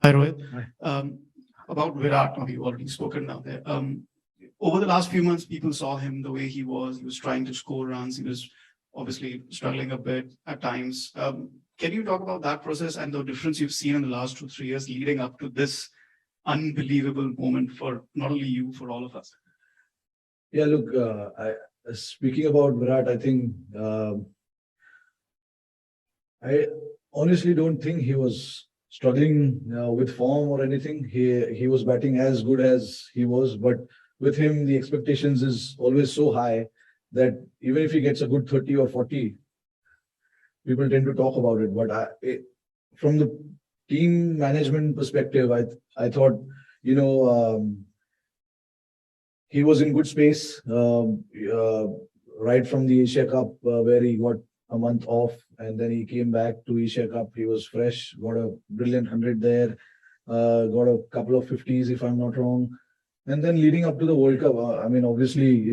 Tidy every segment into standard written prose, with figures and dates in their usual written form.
Hi, Rohit. Hi. About Virat, now you've already spoken now there. Over the last few months, people saw him the way he was. He was trying to score runs. He was obviously struggling a bit at times. Can you talk about that process and the difference you've seen in the last 2, 3 years leading up to this unbelievable moment for not only you, for all of us? Yeah, look, speaking about Virat, I think I honestly don't think he was struggling with form or anything. He was batting as good as he was, but with him, the expectations is always so high that even if he gets a good 30 or 40, people tend to talk about it. But from the team management perspective, I thought, you know, he was in good space right from the Asia Cup, where he got a month off, and then he came back to Asia Cup. He was fresh, got a brilliant 100 there, got a couple of 50s, if I'm not wrong. And then leading up to the World Cup, I mean, obviously,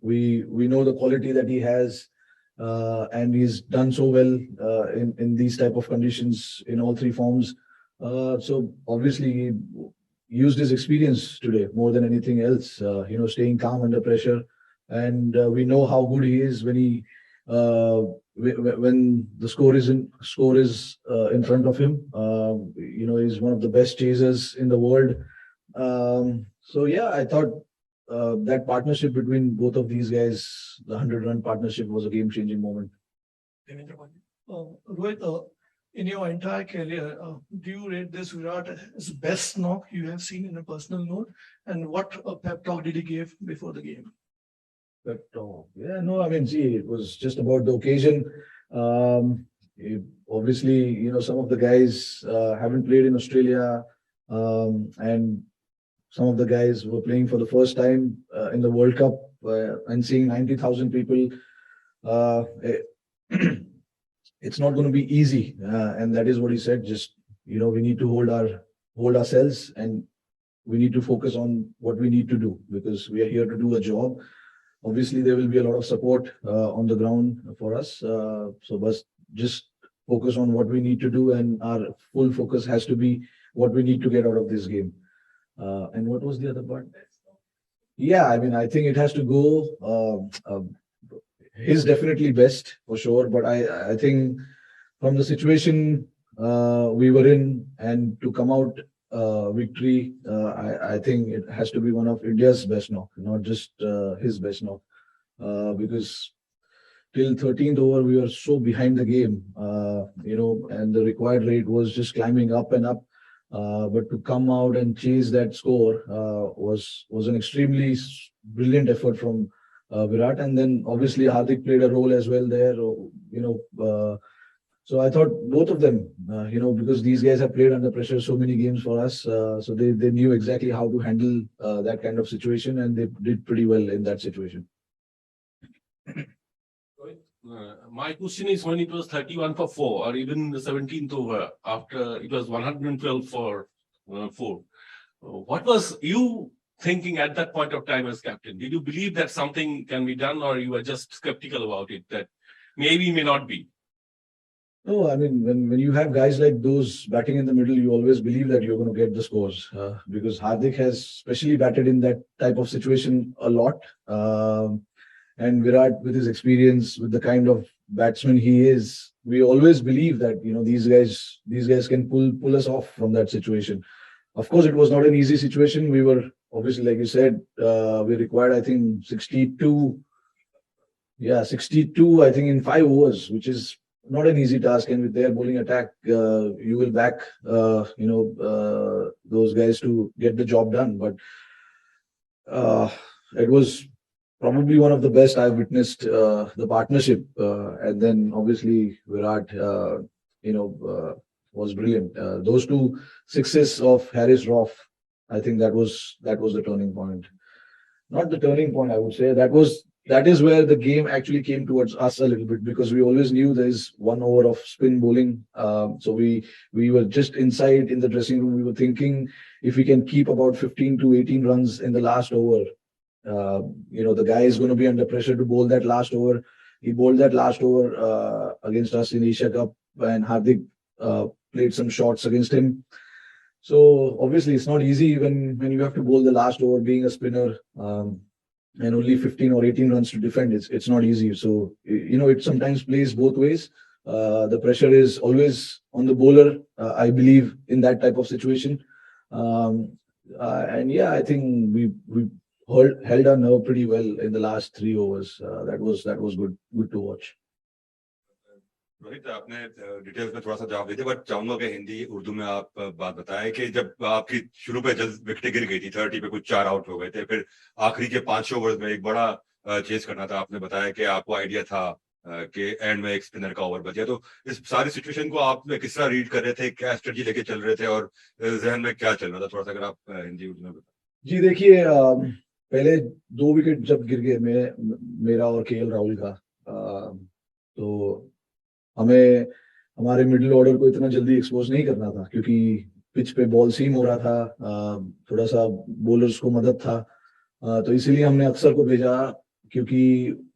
we know the quality that he has, and he's done so well in these type of conditions in all three forms. So obviously, he used his experience today more than anything else. Staying calm under pressure, and we know how good he is when he when the score is in front of him. He's one of the best chasers in the world. So yeah, I thought that partnership between both of these guys, the 100-run partnership, was a game-changing moment. Rohit, in your entire career, do you rate this Virat as best knock you have seen in a personal note? And what pep talk did he give before the game? But yeah, no, I mean, see, it was just about the occasion. Obviously, some of the guys haven't played in Australia, and some of the guys were playing for the first time in the World Cup, and seeing 90,000 people. It's not going to be easy, and that is what he said. Just we need to hold ourselves, and we need to focus on what we need to do, because we are here to do a job. Obviously, there will be a lot of support on the ground for us. So, but just focus on what we need to do, and our full focus has to be what we need to get out of this game. And what was the other part? Yeah, I mean, I think it has to go. He's definitely best for sure, but I think from the situation we were in, and to come out victory, I think it has to be one of India's best knock, not just his best knock, because till 13th over we were so behind the game, and the required rate was just climbing up and up. But to come out and chase that score was an extremely brilliant effort from Virat, and then obviously Hardik played a role as well there. So I thought both of them, because these guys have played under pressure so many games for us, so they knew exactly how to handle that kind of situation, and they did pretty well in that situation. My question is, when it was 31 for 4, or even the 17th over, after it was 112 for 4, what was you thinking at that point of time as captain? Did you believe that something can be done, or you were just skeptical about it, that maybe may not be? No, I mean, when you have guys like those batting in the middle, you always believe that you're going to get the scores, because Hardik has specially batted in that type of situation a lot. And Virat, with his experience, with the kind of batsman he is, we always believe that these guys can pull us off from that situation. Of course, it was not an easy situation. We were obviously, like you said, we required, I think, 62. Yeah, 62, I think, in 5 overs, which is not an easy task. And with their bowling attack, you will back, those guys to get the job done. But it was probably one of the best I've witnessed, the partnership. And then obviously Virat, was brilliant. Those 2 sixes of Harris Roff, I think that was the turning point. Not the turning point, I would say. That is where the game actually came towards us a little bit, because we always knew there's 1 over of spin bowling. So we were just inside in the dressing room. We were thinking, if we can keep about 15 to 18 runs in the last over, the guy is going to be under pressure to bowl that last over. He bowled that last over against us in Asia Cup, and Hardik played some shots against him. So obviously it's not easy when you have to bowl the last over being a spinner, and only 15 or 18 runs to defend. It's not easy. So, it sometimes plays both ways. The pressure is always on the bowler, I believe, in that type of situation. And yeah, I think we held our nerve pretty well in the last 3 overs. That was good to watch. Rohit, आपने details में थोड़ा सा जवाब दीजिए, but चाहूंगा कि हिंदी उर्दू में आप बात बताएं कि जब आपकी शुरू पे जल्द विकेट गिर गई थी, 30 पे कुछ 4 आउट हो गए थे, फिर आखिरी के 5 ओवर्स में एक बड़ा चेस करना था, आपने बताया कि आपको आइडिया था कि एंड में एक स्पिनर का ओवर बचा, तो इस सारी सिचुएशन को आप किस तरह रीड कर रहे थे, क्या स्ट्रेटजी लेके चल रहे थे और जहन में क्या चल रहा था, थोड़ा सा अगर आप हिंदी उर्दू में बताएं। जी देखिए, पहले 2 विकेट जब गिर गए मेरा और केएल राहुल का, तो हमें हमारे मिडिल ऑर्डर को इतना जल्दी एक्सपोज नहीं करना था, क्योंकि पिच पे बॉल सीम हो रहा था, थोड़ा सा बॉलर्स को मदद था, तो इसीलिए हमने अक्सर को भेजा, क्योंकि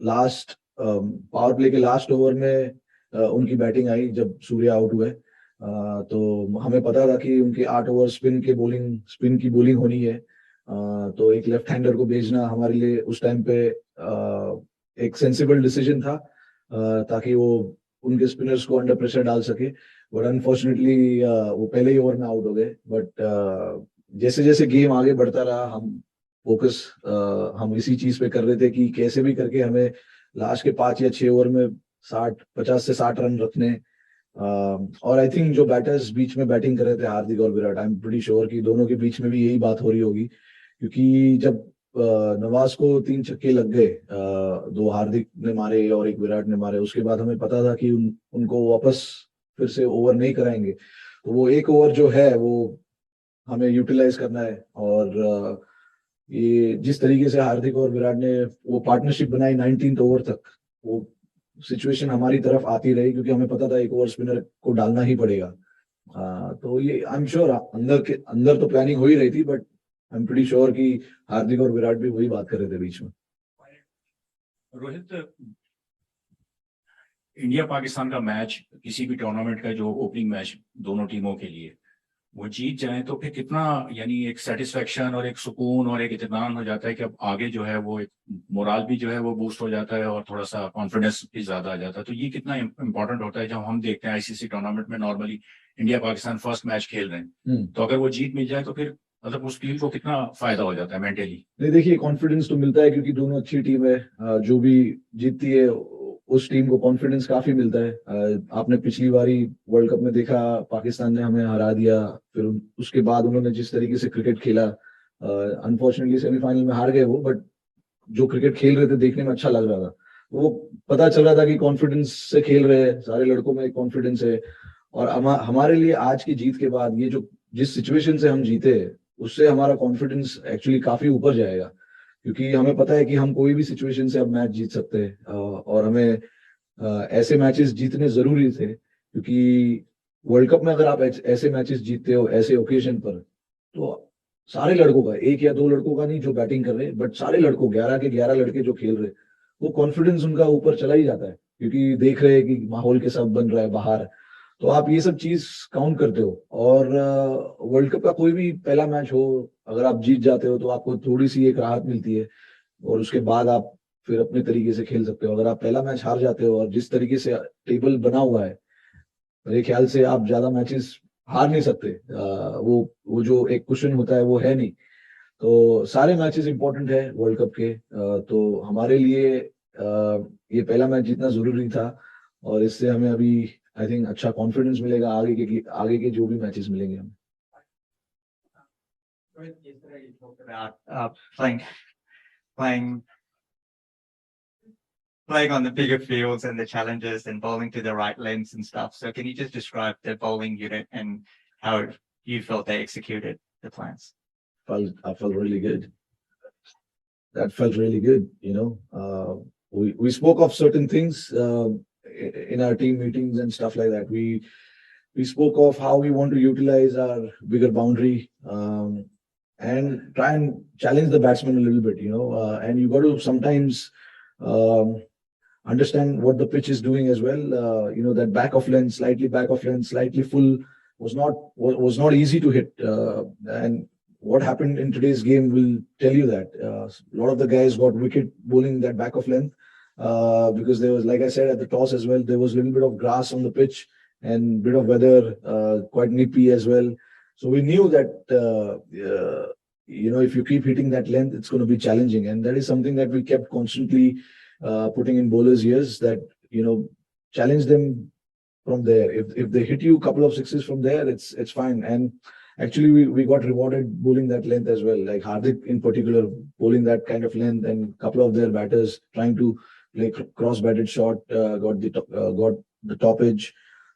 लास्ट पावर प्ले के लास्ट ओवर में उनकी बैटिंग आई जब सूर्य आउट हुए, तो हमें पता था कि उनके 8 ओवर स्पिन की बॉलिंग होनी है, तो एक लेफ्ट हैंडर को भेजना हमारे लिए उस टाइम पे एक सेंसिबल डिसीजन था, ताकि वो उनके स्पिनर्स को अंडर प्रेशर डाल सके। बट अनफॉर्चुनेटली वो पहले ही ओवर में आउट हो गए। बट जैसे जैसे गेम आगे बढ़ता रहा, हम इसी चीज पे कर रहे थे कि कैसे भी करके हमें लास्ट के 5 या 6 ओवर में 50 से 60 रन रखने। और आई थिंक जो बैटर्स बीच में बैटिंग कर रहे थे, हार्दिक और Virat, I am pretty sure कि दोनों के बीच में भी यही बात हो रही होगी, क्योंकि जब नवाज को 3 छक्के लग गए, 2 हार्दिक ने मारे और 1 विराट ने मारे, उसके बाद हमें पता था कि उनको वापस फिर से ओवर नहीं कराएंगे, तो वो 1 ओवर जो है वो हमें यूटिलाइज करना है। और ये जिस तरीके से हार्दिक और विराट ने वो पार्टनरशिप बनाई 19th ओवर तक, वो सिचुएशन हमारी तरफ आती रही, क्योंकि हमें पता था 1 ओवर स्पिनर को डालना ही पड़ेगा। तो ये आई एम श्योर अंदर तो प्लानिंग हो ही रही थी, but I am pretty sure कि हार्दिक और विराट भी वही बात कर रहे थे बीच में। रोहित, इंडिया पाकिस्तान का मैच, किसी भी टूर्नामेंट का जो ओपनिंग मैच दोनों टीमों के लिए, वो जीत जाए तो फिर कितना, यानी एक सेटिस्फेक्शन और एक सुकून और एक इत्मीनान हो जाता है कि अब आगे जो है वो एक मोराल भी जो है वो बूस्ट हो जाता है और थोड़ा सा कॉन्फिडेंस भी ज्यादा आ जाता है। तो ये कितना इंपॉर्टेंट होता है जब हम देखते हैं आईसीसी टूर्नामेंट में normally India Pakistan first match खेल रहे हैं, तो अगर वो जीत मिल जाए तो फिर मतलब उस टीम को कितना फायदा हो जाता है मेंटली। नहीं, देखिए, कॉन्फिडेंस तो मिलता है, क्योंकि दोनों अच्छी टीम है, जो भी जीतती है उस टीम को कॉन्फिडेंस काफी मिलता है। आपने पिछली बारी वर्ल्ड कप में देखा, पाकिस्तान ने हमें हरा दिया, फिर उसके बाद उन्होंने जिस तरीके से क्रिकेट खेला, अनफॉर्चुनेटली सेमीफाइनल में हार गए वो, बट जो क्रिकेट खेल रहे थे देखने में अच्छा लग रहा था। वो पता चल रहा था कि कॉन्फिडेंस से खेल रहे हैं, सारे लड़कों में कॉन्फिडेंस है। और हमारे लिए आज की जीत के बाद ये जो जिस सिचुएशन से हम जीते, उससे हमारा कॉन्फिडेंस एक्चुअली काफी ऊपर जाएगा, क्योंकि हमें पता है कि हम कोई भी सिचुएशन से अब मैच जीत सकते हैं। और हमें ऐसे मैचेस जीतने जरूरी थे, क्योंकि वर्ल्ड कप में अगर आप ऐसे मैचेस जीतते हो ऐसे ओकेजन पर, तो सारे लड़कों का, 1 या 2 लड़कों का नहीं जो बैटिंग कर रहे हैं, बट सारे लड़कों, 11 के 11 लड़के जो खेल रहे, वो कॉन्फिडेंस उनका ऊपर चला ही जाता है, क्योंकि देख रहे हैं कि माहौल के सब बन रहा है बाहर। तो आप ये सब चीज काउंट करते हो। और वर्ल्ड कप का कोई भी पहला मैच हो, अगर आप जीत जाते हो तो आपको थोड़ी सी एक राहत मिलती है, और उसके बाद आप फिर अपने तरीके से खेल सकते हो। अगर आप पहला मैच हार जाते हो, और जिस तरीके से टेबल बना हुआ है, मेरे ख्याल से आप ज्यादा मैचेस हार नहीं सकते। वो जो एक क्वेश्चन होता है वो है नहीं। तो सारे मैचेस इंपॉर्टेंट है वर्ल्ड कप के। तो हमारे लिए ये पहला मैच जीतना जरूरी था, और इससे हमें अभी आई थिंक अच्छा कॉन्फिडेंस मिलेगा आगे के जो भी मैचेस मिलेंगे हमें। Yesterday you talked about playing on the bigger fields and the challenges and bowling to the right lengths and stuff. So can you just describe the bowling unit and how you felt they executed the plans? I felt really good. That felt really good. We spoke of certain things in our team meetings and stuff like that. We spoke of how we want to utilize our bigger boundary and try and challenge the batsman a little bit, and you got to sometimes understand what the pitch is doing as well. That back of length, slightly full, was not easy to hit. And what happened in today's game will tell you that a lot of the guys got wicket bowling that back of length because there was, like I said at the toss as well, there was a little bit of grass on the pitch and bit of weather, quite nippy as well. So we knew that if you keep hitting that length, it's going to be challenging, and that is something that we kept constantly putting in bowlers' ears, that challenge them from there. If they hit you a couple of sixes from there, it's fine. And actually, we got rewarded bowling that length as well. Like Hardik in particular, bowling that kind of length, and a couple of their batters trying to play cross-batted shot, got the top edge,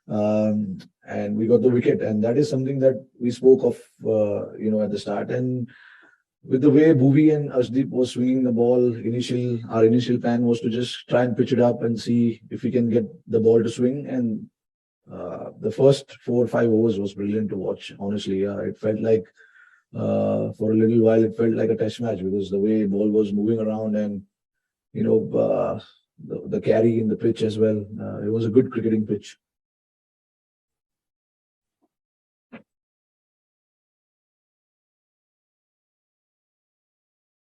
and we got the wicket. And that is something that we spoke of, at the start. And with the way Bhuvi and Ashdeep was swinging the ball, our initial plan was to just try and pitch it up and see if we can get the ball to swing. And the first 4 or 5 overs was brilliant to watch. Honestly, it felt like for a little while it felt like a test match, because the way ball was moving around, and the carry in the pitch as well. It was a good cricketing pitch.